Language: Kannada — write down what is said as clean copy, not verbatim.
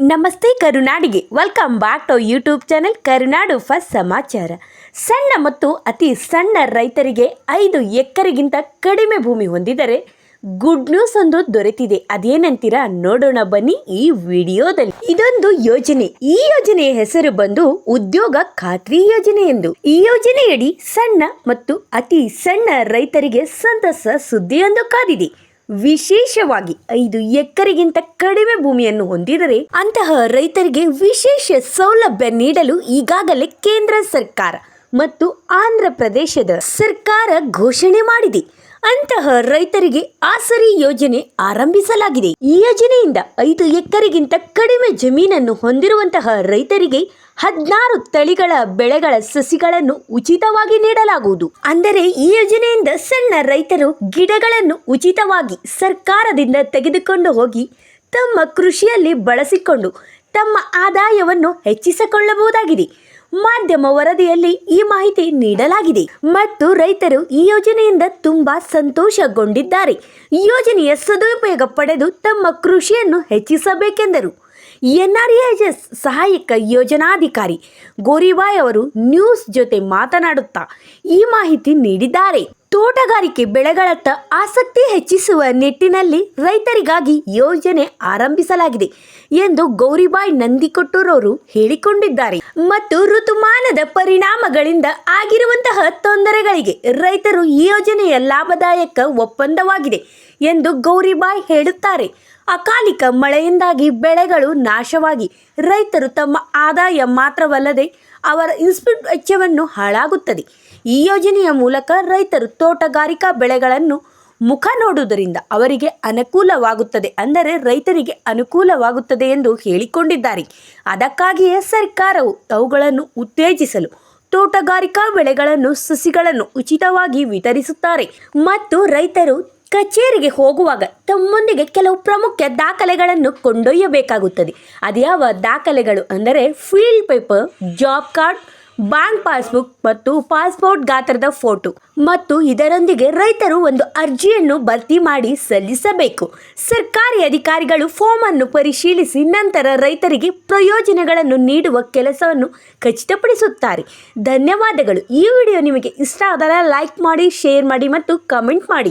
ನಮಸ್ತೆ ಕರುನಾಡಿಗೆ welcome back to YouTube channel Karunadu first ಸಮಾಚಾರ. ಸಣ್ಣ ಮತ್ತು ಅತಿ ಸಣ್ಣ ರೈತರಿಗೆ 5 ಎಕರೆಗಿಂತ ಕಡಿಮೆ ಭೂಮಿ ಹೊಂದಿದರೆ ಗುಡ್ ನ್ಯೂಸ್ ಒಂದು ದೊರೆತಿದೆ. ಅದೇನಂತೀರಾ ನೋಡೋಣ ಬನ್ನಿ ಈ ವಿಡಿಯೋದಲ್ಲಿ. ಇದೊಂದು ಯೋಜನೆ. ಈ ಯೋಜನೆಯ ಹೆಸರು ಬಂದು ಉದ್ಯೋಗ ಖಾತ್ರಿ ಯೋಜನೆ ಎಂದು. ಈ ಯೋಜನೆಯಡಿ ಸಣ್ಣ ಮತ್ತು ಅತಿ ಸಣ್ಣ ರೈತರಿಗೆ ಸಂತಸ ಸುದ್ದಿಯೊಂದು ಕಾದಿದೆ. ವಿಶೇಷವಾಗಿ 5 ಎಕರೆಗಿಂತ ಕಡಿಮೆ ಭೂಮಿಯನ್ನು ಹೊಂದಿದರೆ ಅಂತಹ ರೈತರಿಗೆ ವಿಶೇಷ ಸೌಲಭ್ಯ ನೀಡಲು ಈಗಾಗಲೇ ಕೇಂದ್ರ ಸರ್ಕಾರ ಮತ್ತು ಆಂಧ್ರ ಪ್ರದೇಶದ ಸರ್ಕಾರ ಘೋಷಣೆ ಮಾಡಿದೆ. ಅಂತಹ ರೈತರಿಗೆ ಆಸರಿ ಯೋಜನೆ ಆರಂಭಿಸಲಾಗಿದೆ. ಈ ಯೋಜನೆಯಿಂದ 5 ಎಕರೆಗಿಂತ ಕಡಿಮೆ ಜಮೀನನ್ನು ಹೊಂದಿರುವಂತಹ ರೈತರಿಗೆ 16 ತಳಿಗಳ ಬೆಳೆಗಳ ಸಸಿಗಳನ್ನು ಉಚಿತವಾಗಿ ನೀಡಲಾಗುವುದು. ಅಂದರೆ ಈ ಯೋಜನೆಯಿಂದ ಸಣ್ಣ ರೈತರು ಗಿಡಗಳನ್ನು ಉಚಿತವಾಗಿ ಸರ್ಕಾರದಿಂದ ತೆಗೆದುಕೊಂಡು ಹೋಗಿ ತಮ್ಮ ಕೃಷಿಯಲ್ಲಿ ಬಳಸಿಕೊಂಡು ತಮ್ಮ ಆದಾಯವನ್ನು ಹೆಚ್ಚಿಸಿಕೊಳ್ಳಬಹುದಾಗಿದೆ. ಮಾಧ್ಯಮ ವರದಿಯಲ್ಲಿ ಈ ಮಾಹಿತಿ ನೀಡಲಾಗಿದೆ ಮತ್ತು ರೈತರು ಈ ಯೋಜನೆಯಿಂದ ತುಂಬಾ ಸಂತೋಷಗೊಂಡಿದ್ದಾರೆ. ಯೋಜನೆಯ ಸದುಪಯೋಗ ಪಡೆದು ತಮ್ಮ ಕೃಷಿಯನ್ನು ಹೆಚ್ಚಿಸಬೇಕೆಂದರು. ಎನ್ಆರ್ಎಎಸ್ ಸಹಾಯಕ ಯೋಜನಾಧಿಕಾರಿ ಗೋರಿಬಾಯ್ ಅವರು ನ್ಯೂಸ್ ಜೊತೆ ಮಾತನಾಡುತ್ತಾ ಈ ಮಾಹಿತಿ ನೀಡಿದ್ದಾರೆ. ತೋಟಗಾರಿಕೆ ಬೆಳೆಗಳತ್ತ ಆಸಕ್ತಿ ಹೆಚ್ಚಿಸುವ ನಿಟ್ಟಿನಲ್ಲಿ ರೈತರಿಗಾಗಿ ಯೋಜನೆ ಆರಂಭಿಸಲಾಗಿದೆ ಎಂದು ಗೌರಿಬಾಯ್ ನಂದಿಕೊಟ್ಟೂರವರು ಹೇಳಿಕೊಂಡಿದ್ದಾರೆ. ಮತ್ತು ಋತುಮಾನದ ಪರಿಣಾಮಗಳಿಂದ ಆಗಿರುವಂತಹ ತೊಂದರೆಗಳಿಗೆ ರೈತರು ಈ ಯೋಜನೆಯ ಲಾಭದಾಯಕ ಒಪ್ಪಂದವಾಗಿದೆ ಎಂದು ಗೌರಿಬಾಯ್ ಹೇಳುತ್ತಾರೆ. ಅಕಾಲಿಕ ಮಳೆಯಿಂದಾಗಿ ಬೆಳೆಗಳು ನಾಶವಾಗಿ ರೈತರು ತಮ್ಮ ಆದಾಯ ಮಾತ್ರವಲ್ಲದೆ ಅವರ ಇನ್ಪುಟ್ ವೆಚ್ಚವನ್ನು ಹಾಳಾಗುತ್ತದೆ. ಈ ಯೋಜನೆಯ ಮೂಲಕ ರೈತರು ತೋಟಗಾರಿಕಾ ಬೆಳೆಗಳನ್ನು ಮುಖ ನೋಡುವುದರಿಂದ ಅವರಿಗೆ ಅನುಕೂಲವಾಗುತ್ತದೆ, ಅಂದರೆ ರೈತರಿಗೆ ಅನುಕೂಲವಾಗುತ್ತದೆ ಎಂದು ಹೇಳಿಕೊಂಡಿದ್ದಾರೆ. ಅದಕ್ಕಾಗಿಯೇ ಸರ್ಕಾರವು ಅವುಗಳನ್ನು ಉತ್ತೇಜಿಸಲು ತೋಟಗಾರಿಕಾ ಬೆಳೆಗಳನ್ನು ಸಸಿಗಳನ್ನು ಉಚಿತವಾಗಿ ವಿತರಿಸುತ್ತಾರೆ. ಮತ್ತು ರೈತರು ಕಚೇರಿಗೆ ಹೋಗುವಾಗ ತಮ್ಮೊಂದಿಗೆ ಕೆಲವು ಪ್ರಮುಖ ದಾಖಲೆಗಳನ್ನು ಕೊಂಡೊಯ್ಯಬೇಕಾಗುತ್ತದೆ. ಅದ್ಯಾವ ದಾಖಲೆಗಳು ಅಂದರೆ field paper, job card, bank passbook ಮತ್ತು ಪಾಸ್ಪೋರ್ಟ್ ಗಾತ್ರದ ಫೋಟೋ. ಮತ್ತು ಇದರೊಂದಿಗೆ ರೈತರು ಒಂದು ಅರ್ಜಿಯನ್ನು ಭರ್ತಿ ಮಾಡಿ ಸಲ್ಲಿಸಬೇಕು. ಸರ್ಕಾರಿ ಅಧಿಕಾರಿಗಳು ಫಾರ್ಮ್ ಅನ್ನು ಪರಿಶೀಲಿಸಿ ನಂತರ ರೈತರಿಗೆ ಪ್ರಯೋಜನಗಳನ್ನು ನೀಡುವ ಕೆಲಸವನ್ನು ಖಚಿತಪಡಿಸುತ್ತಾರೆ. ಧನ್ಯವಾದಗಳು. ಈ ವಿಡಿಯೋ ನಿಮಗೆ ಇಷ್ಟ ಆದರೆ ಲೈಕ್ ಮಾಡಿ, ಶೇರ್ ಮಾಡಿ ಮತ್ತು ಕಮೆಂಟ್ ಮಾಡಿ.